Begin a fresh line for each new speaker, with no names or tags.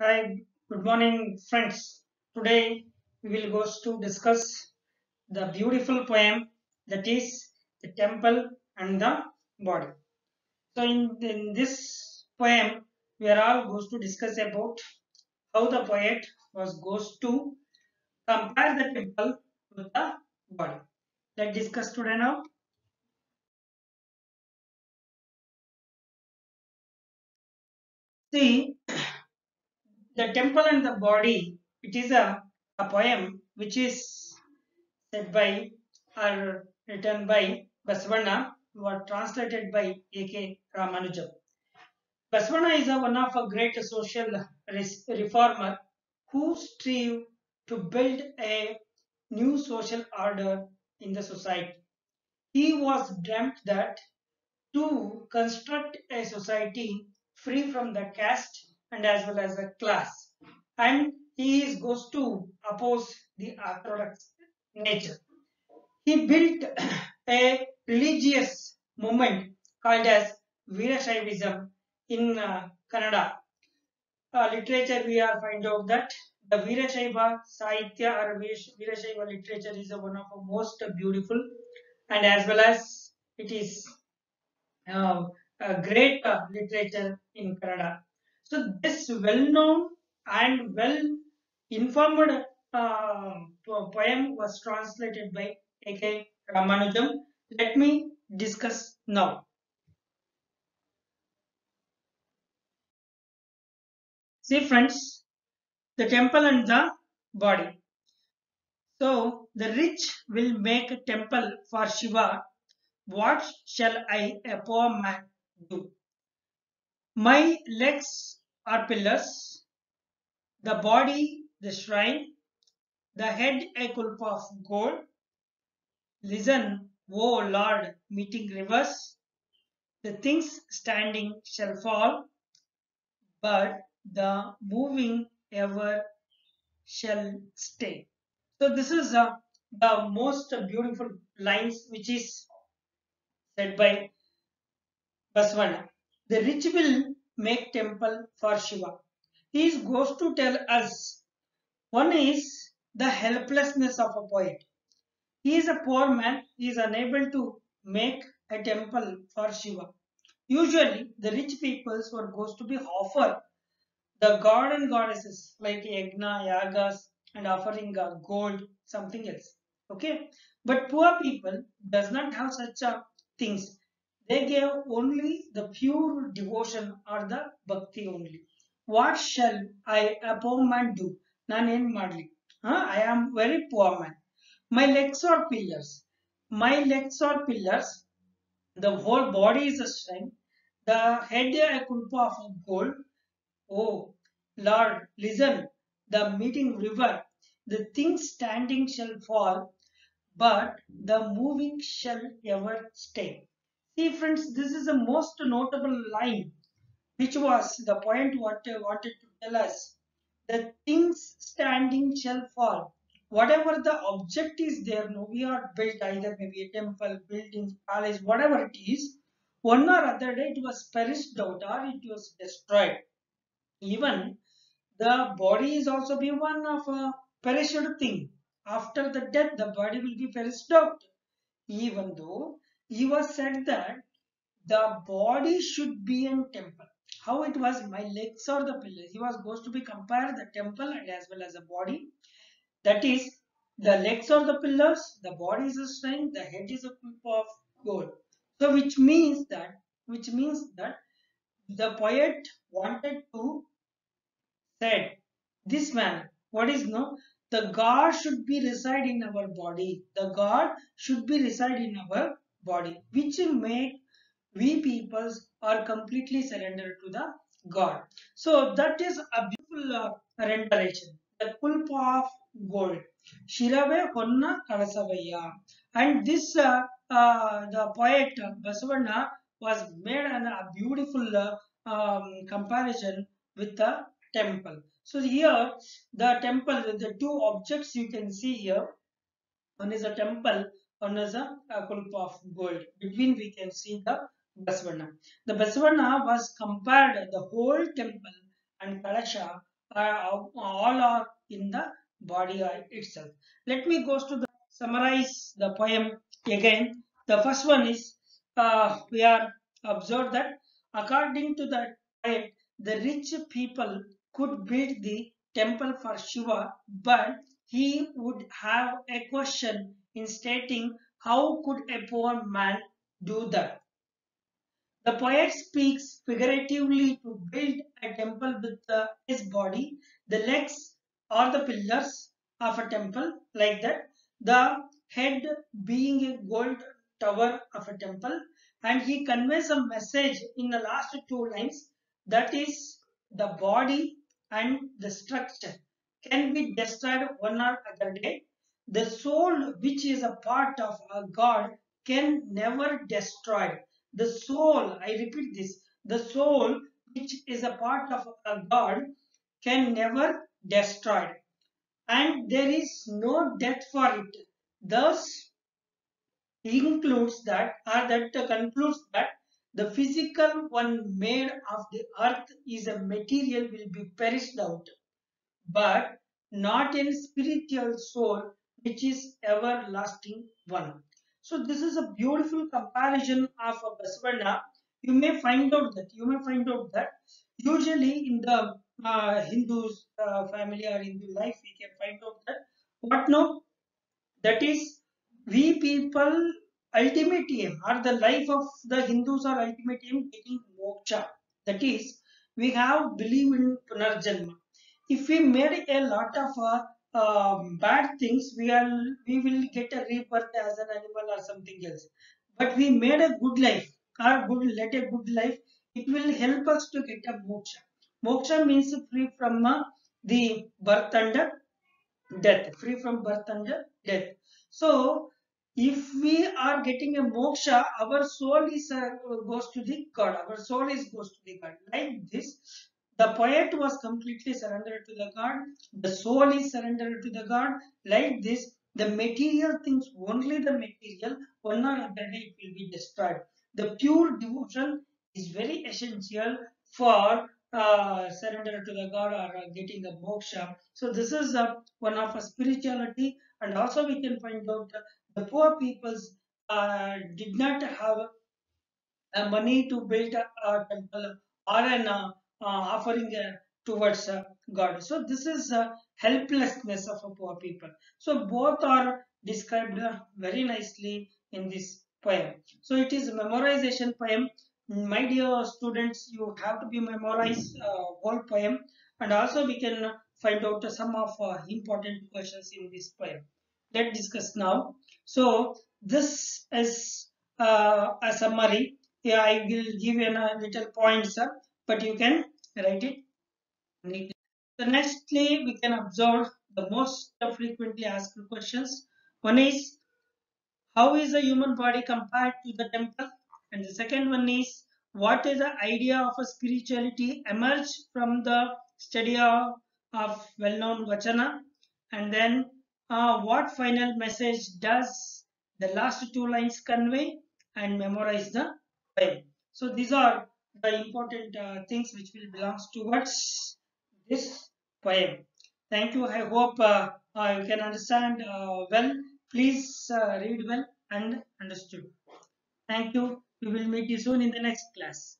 Hi, good morning, friends. Today we will go to discuss the beautiful poem that is the temple and the body. So, in this poem, we are all going to discuss about how the poet was goes to compare the temple with the body. Let's discuss today now. See, the temple and the body. It is a poem which is said by or written by Basavana were translated by A.K. Ramanujam. Basavana is one of a great social reformer who strove to build a new social order in the society. He was dreamt that to construct a society free from the caste and as well as the class. And he is goes to oppose the orthodox nature. He built a religious movement called as Veerashaivism in Kannada. Literature we are find out that the Veerashaiva Sahitya or Veerashaiva literature is one of the most beautiful and as well as it is uh, a great literature in Kannada. So this well-known and well-informed poem was translated by A.K. Ramanujam. Let me discuss now. See, friends, the temple and the body. So the rich will make a temple for Shiva. What shall I, a poor man, do? My legs are pillars, the body the shrine, the head a culp of gold. Listen, O Lord, meeting rivers, the things standing shall fall, but the moving ever shall stay. So this is the most beautiful lines which is said by Baswana. The rich will make temple for Shiva. He goes to tell us one is the helplessness of a poet. He is a poor man. He is unable to make a temple for Shiva. Usually, the rich peoples were goes to be offer the god and goddesses like yagna, yagas, and offering gold, something else. Okay, but poor people does not have such a things. They gave only the pure devotion or the bhakti only. What shall I, a poor man, do? Nanen madli. I am very poor man. My legs are pillars. My legs are pillars. The whole body is a strength. The head a kulpa of gold. Oh, Lord, listen, the meeting river, the things standing shall fall, but the moving shall ever stay. See, friends, this is the most notable line, which was the point what wanted to tell us. The things standing shall fall. Whatever the object is there, no, we are built either maybe a temple, buildings, palace, whatever it is, one or other day it was perished out or it was destroyed. Even the body is also be one of a perishable thing. After the death, the body will be perished out. Even though he was said that the body should be in temple. How it was, my legs are the pillars. He was supposed to be compared the temple and as well as the body. That is, the legs are the pillars, the body is the strength, the head is a cup of gold. So which means that the poet wanted to said this man what is no the god should be reside in our body, the god should be reside in our body, which will make we peoples are completely surrendered to the god. So that is a beautiful renderation, the kulpa of gold shirave honna kalasavaya. And this the poet Basavanna was made a beautiful comparison with the temple. So here the temple, the two objects you can see here, one is a temple, one is a kulpa of gold. Between we can see the Basavana. The Basavana was compared the whole temple and Kalasha all are in the body itself. Let me go to the summarize the poem again. The first one is we are observed that according to the poet, the rich people could build the temple for Shiva, but he would have a question in stating how could a poor man do that. The poet speaks figuratively to build a temple with his body, the legs or the pillars of a temple, like that, the head being a gold tower of a temple, and he conveys a message in the last two lines, that is, the body and the structure can be destroyed one or other day. The soul, which is a part of a God, can never destroy. The soul, I repeat this, the soul, which is a part of a God, can never destroy, and there is no death for it. Thus, includes that, or that concludes that the physical one made of the earth is a material will be perished out, but not in spiritual soul, which is everlasting one. So this is a beautiful comparison of a Basavana. You may find out that usually in the Hindus family or Hindu life, we can find out that what now, that is, we people ultimate aim, or the life of the Hindus are ultimate aim getting moksha. That is, we have believe in punarjanma. If we made a lot of bad things, we will get a rebirth as an animal or something else. But we made a good life, or good let a good life. It will help us to get a moksha. Moksha means free from the birth and death, free from birth and death. So if we are getting a moksha, our soul is goes to the God, our soul is goes to the God, like this. The poet was completely surrendered to the God, the soul is surrendered to the God, like this. The material things, only the material, one or other day it will be destroyed. The pure devotion is very essential for surrender to the God, or getting the moksha. So this is one of a spirituality, and also we can find out the poor peoples did not have money to build a temple or an offering towards God. So this is helplessness of a poor people. So both are described very nicely in this poem. So it is a memorization poem. My dear students, you have to be memorize whole poem, and also we can find out some of important questions in this poem. Let's discuss now. So this is a summary. Yeah, I will give you a little points, but you can write it neatly. So nextly, we can observe the most frequently asked questions. One is, how is the human body compared to the temple? And the second one is, what is the idea of a spirituality emerged from the study of well-known Vachana? And then, what final message does the last two lines convey? And memorize the poem. So these are the important things which will belongs towards this poem. Thank you. I hope you can understand well. Please read well and understood. Thank you. We will meet you soon in the next class.